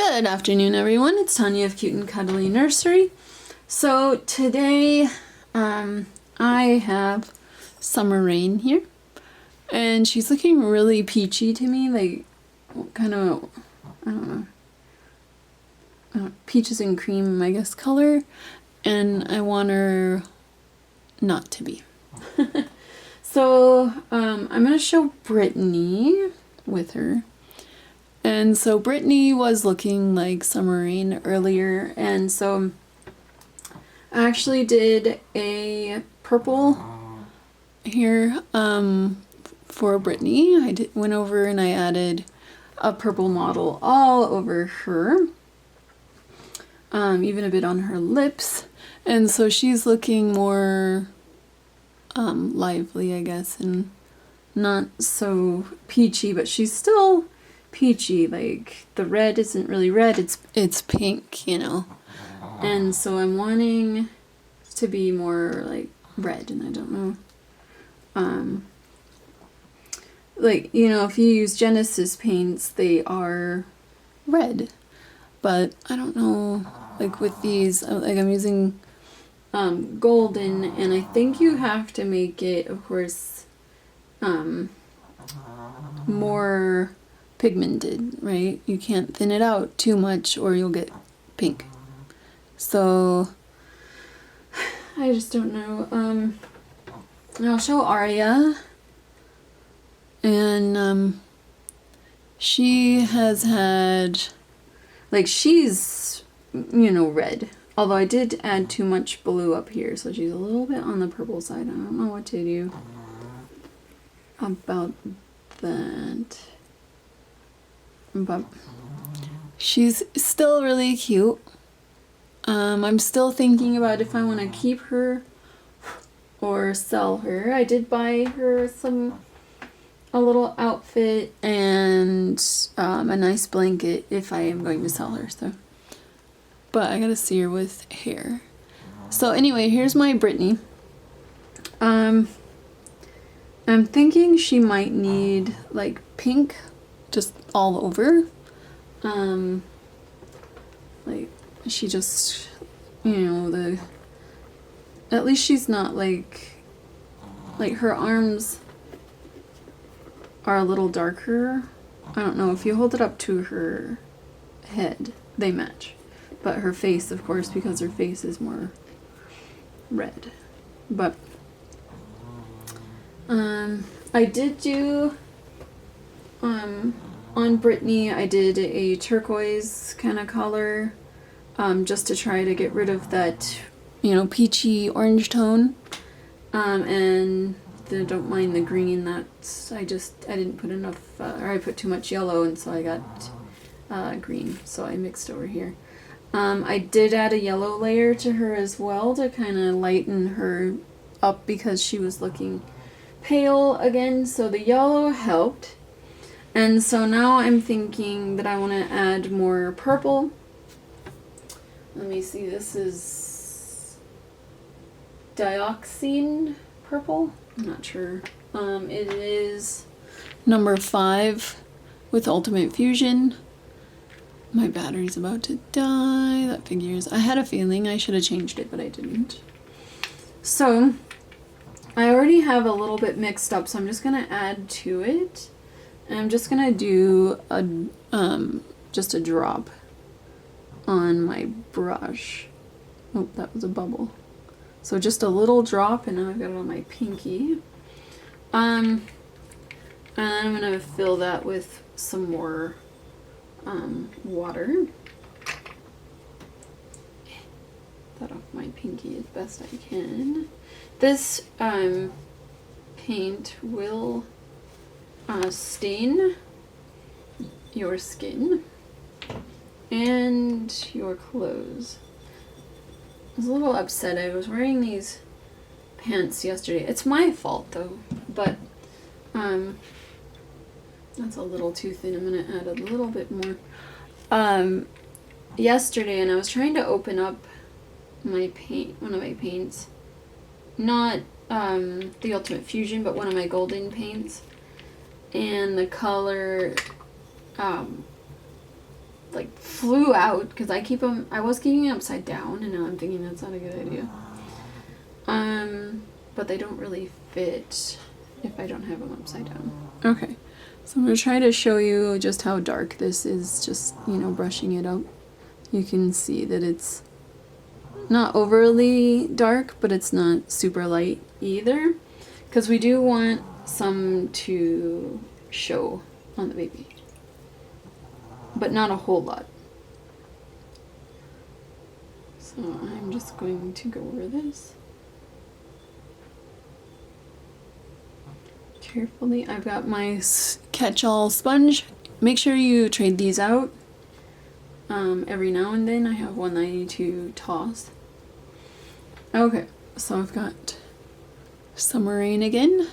Good afternoon, everyone. It's Tanya of Cute and Cuddly Nursery. So today, I have Summer Rain here, and she's looking really peachy to me, like kind of, I don't know, peaches and cream, I guess, color, and I want her not to be. So, I'm gonna show Brittany with her. And so Brittany was looking like Summer Rain earlier, and so I actually did a purple here for Brittany. I went over and I added a purple model all over her, even a bit on her lips, and so she's looking more lively, I guess, and not so peachy, but she's still peachy. Like, the red isn't really red, it's pink, you know, and so I'm wanting to be more like red, and I don't know, like, you know, if you use Genesis paints, they are red, but I don't know, like with these, like I'm using golden, and I think you have to make it, of course, more pigmented, right? You can't thin it out too much or you'll get pink. So I just don't know. And I'll show Aria, and she has had, like, she's, you know, red, although I did add too much blue up here, so she's a little bit on the purple side. I don't know what to do about that. But she's still really cute. I'm still thinking about if I want to keep her or sell her. I did buy her a little outfit and a nice blanket if I am going to sell her. So, but I gotta see her with hair. So anyway, here's my Brittany. I'm thinking she might need like pink just all over. Like, she just, you know, at least she's not like her arms are a little darker. I don't know, if you hold it up to her head, they match. But her face, of course, because her face is more red. But I did do on Brittany, I did a turquoise kind of color, just to try to get rid of that, you know, peachy orange tone, and I don't mind the green. That's, I didn't put enough, or I put too much yellow, and so I got green, so I mixed over here. I did add a yellow layer to her as well to kind of lighten her up because she was looking pale again, so the yellow helped. And so now I'm thinking that I want to add more purple. Let me see, this is Dioxazine Purple. I'm not sure. It is number 5 with Ultimate Fusion. My battery's about to die. That figures. I had a feeling I should have changed it, but I didn't. So I already have a little bit mixed up, so I'm just going to add to it. And I'm just gonna do just a drop on my brush. Oh, that was a bubble. So just a little drop, and now I've got it on my pinky. And I'm gonna fill that with some more water. That off my pinky as best I can. This paint will stain your skin and your clothes. I was a little upset. I was wearing these pants yesterday. It's my fault though, but that's a little too thin. I'm gonna add a little bit more. Yesterday, and I was trying to open up my paint, one of my paints, not the Ultimate Fusion, but one of my golden paints. And the color like flew out because I was keeping it upside down, and now I'm thinking that's not a good idea. But they don't really fit if I don't have them upside down. Okay, so I'm going to try to show you just how dark this is, just, you know, brushing it up. You can see that it's not overly dark, but it's not super light either, because we do want some to show on the baby, but not a whole lot. So I'm just going to go over this carefully. I've got my catch-all sponge. Make sure you trade these out. Every now and then I have one that I need to toss. Okay, so I've got Summer Rain again.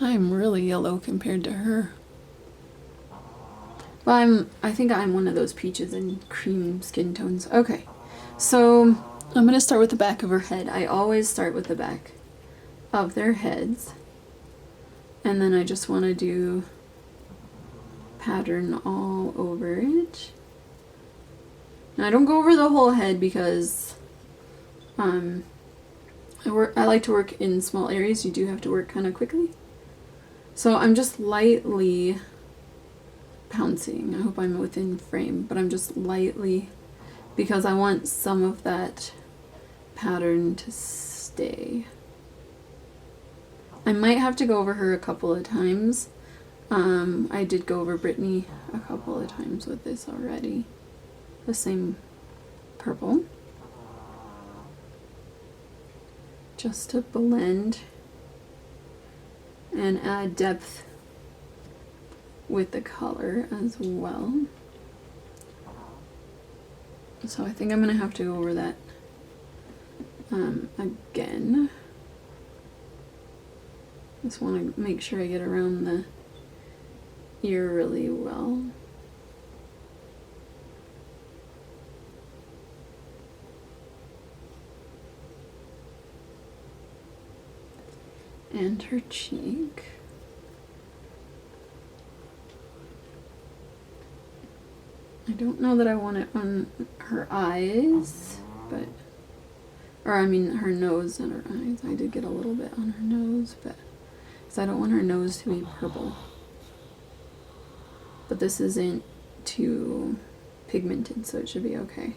I'm really yellow compared to her. But I think I'm one of those peaches and cream skin tones. Okay, so I'm gonna start with the back of her head. I always start with the back of their heads. And then I just wanna do pattern all over it. Now I don't go over the whole head because I like to work in small areas. You do have to work kind of quickly. So I'm just lightly pouncing. I hope I'm within frame, but I'm just lightly, because I want some of that pattern to stay. I might have to go over her a couple of times. I did go over Brittany a couple of times with this already. The same purple. Just to blend and add depth with the color as well. So I think I'm gonna have to go over that again. Just want to make sure I get around the ear really well. And her cheek. I don't know that I want it on her eyes, but, or I mean her nose and her eyes. I did get a little bit on her nose, but, because I don't want her nose to be purple. But this isn't too pigmented, so it should be okay.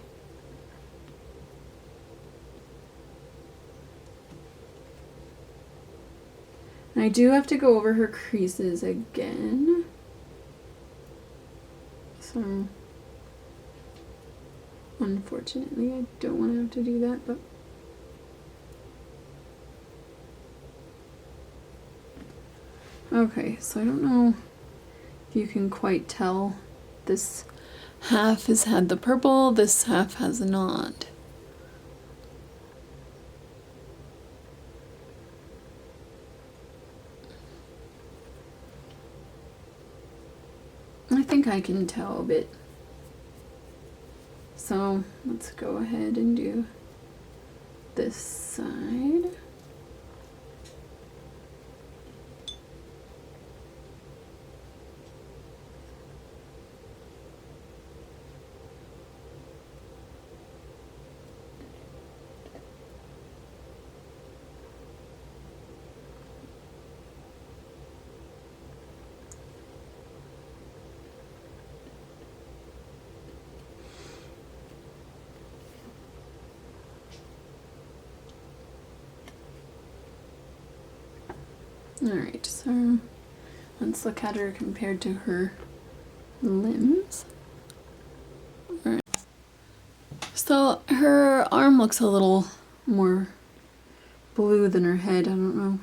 And I do have to go over her creases again. So, unfortunately, I don't want to have to do that, but okay, so I don't know if you can quite tell. This half has had the purple, this half has not. I think I can tell a bit. So let's go ahead and do this side. Alright, so let's look at her compared to her limbs. Alright. So her arm looks a little more blue than her head. I don't know.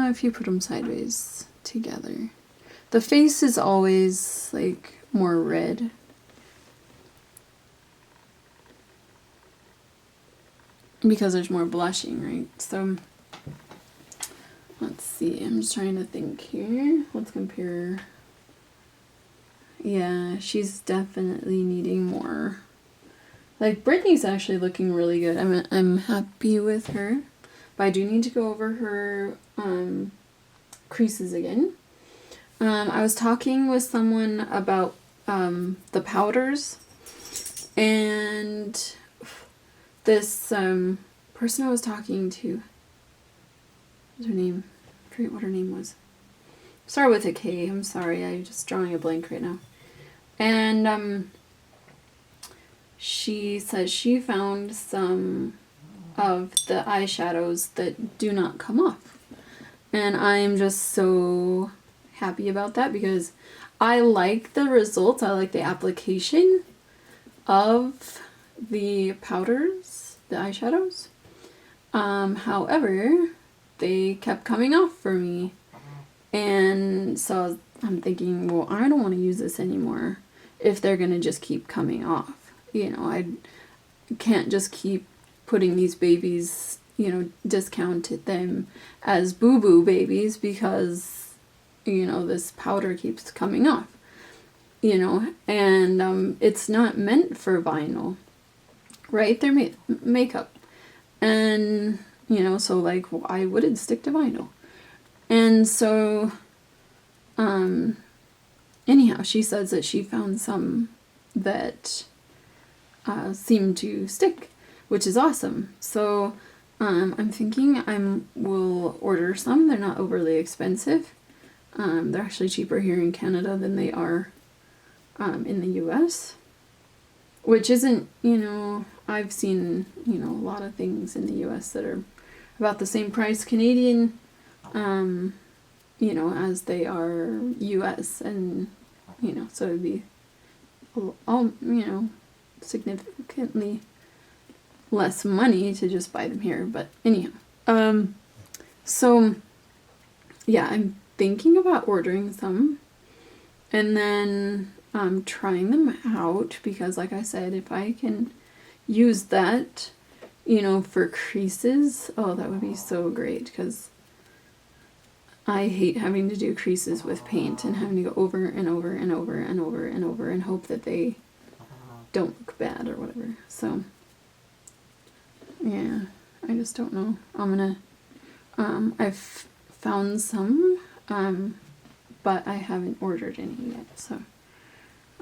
If you put them sideways together. The face is always like more red. Because there's more blushing, right? So let's see, I'm just trying to think here. Let's compare. Yeah, she's definitely needing more. Like Brittany's actually looking really good. I'm happy with her, but I do need to go over her creases again. I was talking with someone about the powders, and this person I was talking to, what's her name? I forget what her name was. Start with a K. I'm sorry, I'm just drawing a blank right now. And she says she found some of the eyeshadows that do not come off. And I'm just so happy about that because I like the results. I like the application of the powders, the eyeshadows. However, they kept coming off for me. And so I'm thinking, well, I don't want to use this anymore if they're going to just keep coming off. You know, I can't just keep putting these babies, you know, discounted them as boo-boo babies because, you know, this powder keeps coming off. You know, and it's not meant for vinyl, right? They're makeup. And, you know, so like I wouldn't stick to vinyl. And so, anyhow, she says that she found some that seem to stick, which is awesome. So, I'm thinking will order some. They're not overly expensive. They're actually cheaper here in Canada than they are in the US, which isn't, you know, I've seen, you know, a lot of things in the US that are about the same price Canadian, you know, as they are US, and, you know, so it'd be all, you know, significantly less money to just buy them here. But anyhow, so yeah, I'm thinking about ordering some and then trying them out, because like I said, if I can use that, you know, for creases, oh, that would be so great, because I hate having to do creases with paint and having to go over and over and over and over and over and hope that they don't look bad or whatever. So yeah, I just don't know. I'm gonna I've found some, but I haven't ordered any yet, so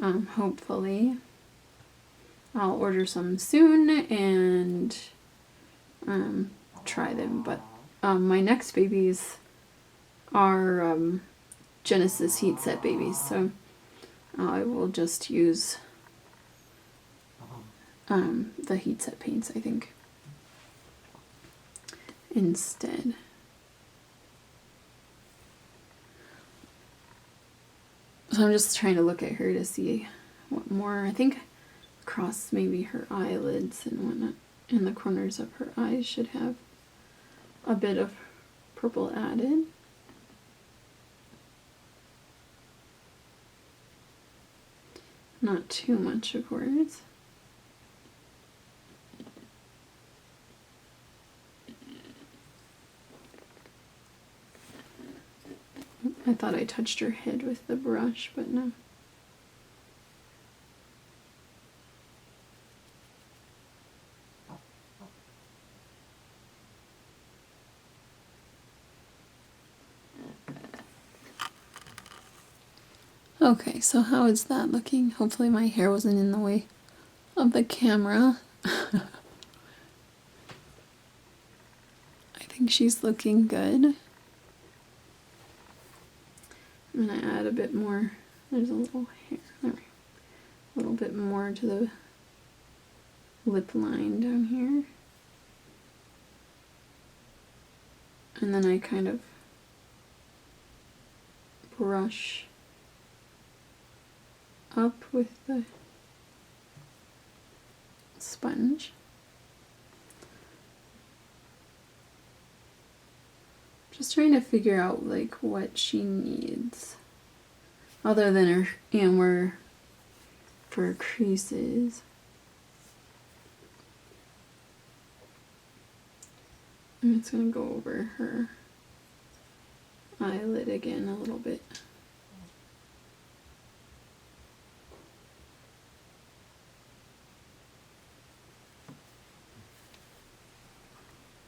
hopefully I'll order some soon and try them. But my next babies are Genesis heat set babies, so I will just use the heat set paints, I think, instead. So I'm just trying to look at her to see what more. I think across maybe her eyelids and whatnot, in the corners of her eyes, should have a bit of purple added. Not too much, of course. I thought I touched her head with the brush, but no. Okay, so how is that looking? Hopefully my hair wasn't in the way of the camera. I think she's looking good. I'm going to add a bit more. There's a little hair. There we go. A little bit more to the lip line down here. And then I kind of brush up with the sponge. Just trying to figure out like what she needs, other than her, you know, for creases. I'm just gonna go over her eyelid again a little bit.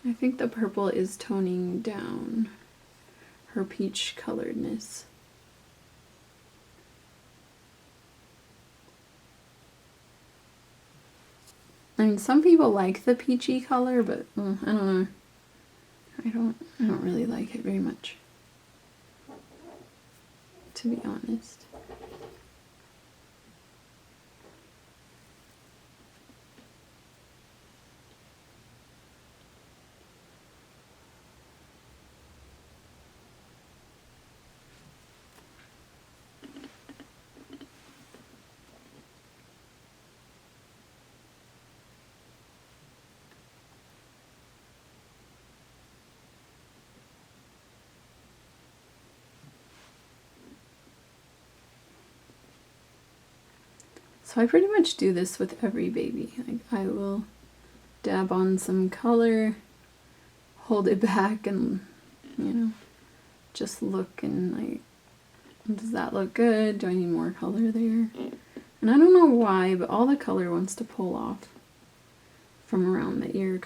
I think the purple is toning down her peach coloredness. I mean, some people like the peachy color, but I don't know. I don't really like it very much, to be honest. So I pretty much do this with every baby. Like, I will dab on some color, hold it back, and, you know, just look and like, does that look good? Do I need more color there? And I don't know why, but all the color wants to pull off from around the ear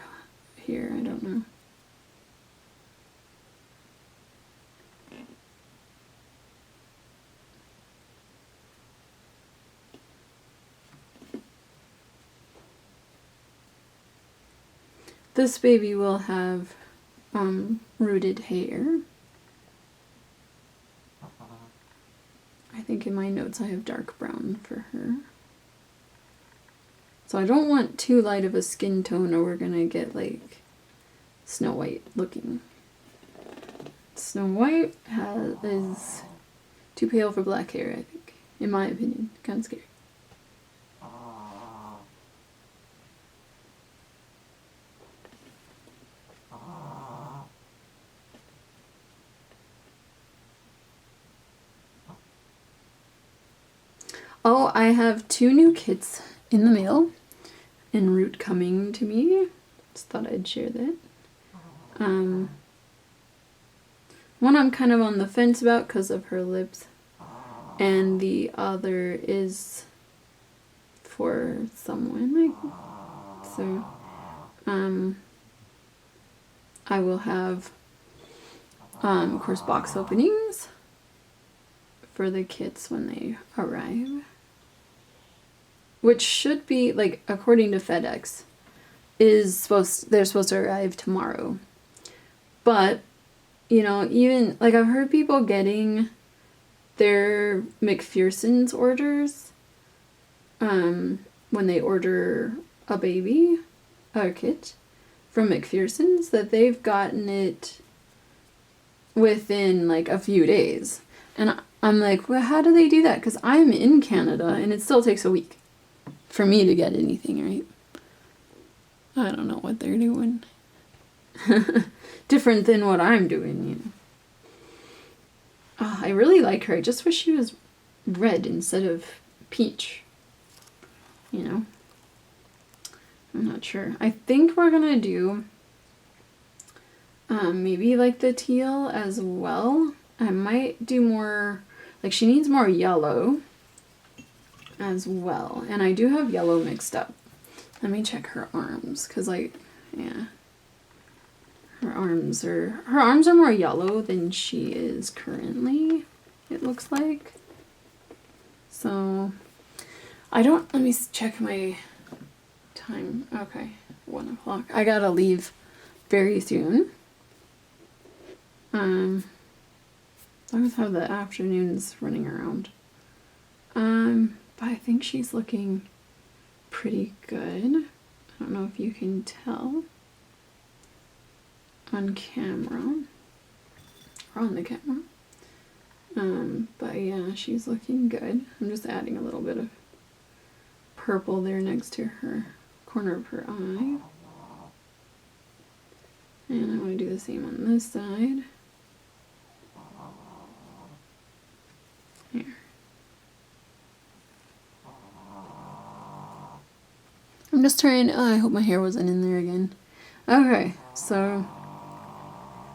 here. I don't know. This baby will have rooted hair. I think in my notes I have dark brown for her. So I don't want too light of a skin tone or we're gonna get like Snow White looking. Snow White is too pale for black hair, I think. In my opinion. Kind of scary. Oh, I have 2 new kits in the mail, en route coming to me. Just thought I'd share that. One I'm kind of on the fence about because of her lips, and the other is for someone. So, I will have, of course, box openings for the kits when they arrive. Which should be, like, according to FedEx, they're supposed to arrive tomorrow. But, you know, even, like, I've heard people getting their McPherson's orders when they order a baby, a kit from McPherson's, that they've gotten it within, like, a few days. And I'm like, well, how do they do that? Because I'm in Canada, and it still takes a week for me to get anything, right? I don't know what they're doing. Different than what I'm doing, you know. Oh, I really like her. I just wish she was red instead of peach. You know? I'm not sure. I think we're gonna do maybe like the teal as well. I might do more, like she needs more yellow as well. And I do have yellow mixed up. Let me check her arms, because like, yeah. Her arms are more yellow than she is currently, it looks like. So, let me check my time. Okay, 1 o'clock. I gotta leave very soon. I always have the afternoons running around. But I think she's looking pretty good. I don't know if you can tell on camera or on the camera. But yeah, she's looking good. I'm just adding a little bit of purple there next to her corner of her eye. And I want to do the same on this side. Here. I'm just trying, I hope my hair wasn't in there again. Okay, so,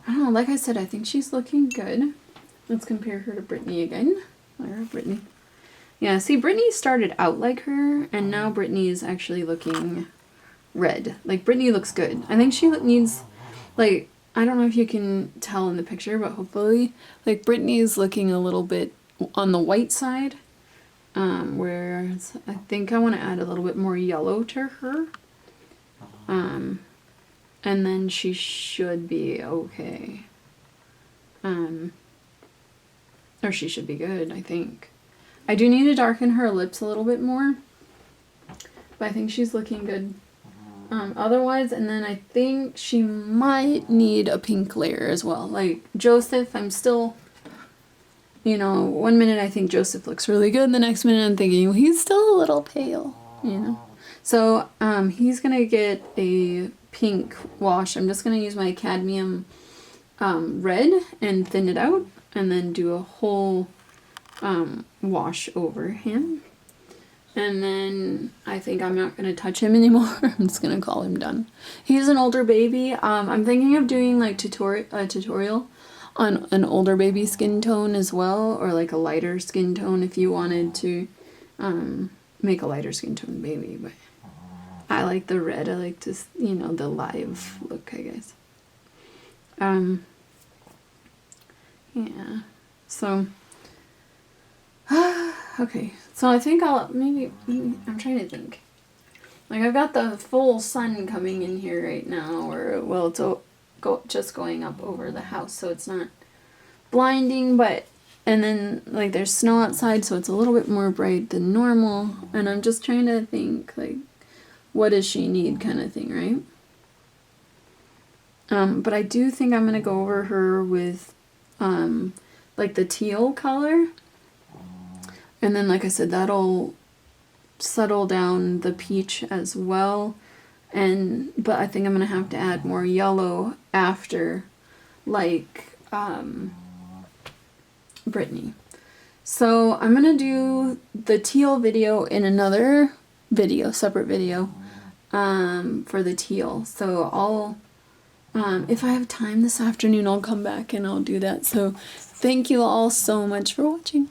I don't know, like I said, I think she's looking good. Let's compare her to Brittany again. Where Brittany? Yeah, see, Brittany started out like her, and now Brittany is actually looking red. Like, Brittany looks good. I think she needs, like, I don't know if you can tell in the picture, but hopefully, like Brittany's looking a little bit on the white side, where I think I want to add a little bit more yellow to her. And then she should be okay. Or she should be good, I think. I do need to darken her lips a little bit more, but I think she's looking good. Otherwise, and then I think she might need a pink layer as well. Like Joseph, I'm still, you know, one minute I think Joseph looks really good, the next minute I'm thinking, well, he's still a little pale, you know. So he's gonna get a pink wash. I'm just gonna use my cadmium red and thin it out, and then do a whole wash over him. And then I think I'm not going to touch him anymore. I'm just going to call him done. He's an older baby. I'm thinking of doing like a tutorial on an older baby skin tone as well, or like a lighter skin tone if you wanted to make a lighter skin tone baby. But I like the red. I like to, you know, the live look, I guess. Yeah. So okay, so I think I'll maybe I'm trying to think. Like I've got the full sun coming in here right now, or well, it's just going up over the house, so it's not blinding. But and then like there's snow outside, so it's a little bit more bright than normal. And I'm just trying to think like, what does she need, kind of thing, right? But I do think I'm gonna go over her with like the teal color. And then, like I said, that'll settle down the peach as well. But I think I'm going to have to add more yellow after, like, Brittany. So I'm going to do the teal video in another video, separate video, for the teal. So I'll, if I have time this afternoon, I'll come back and I'll do that. So thank you all so much for watching.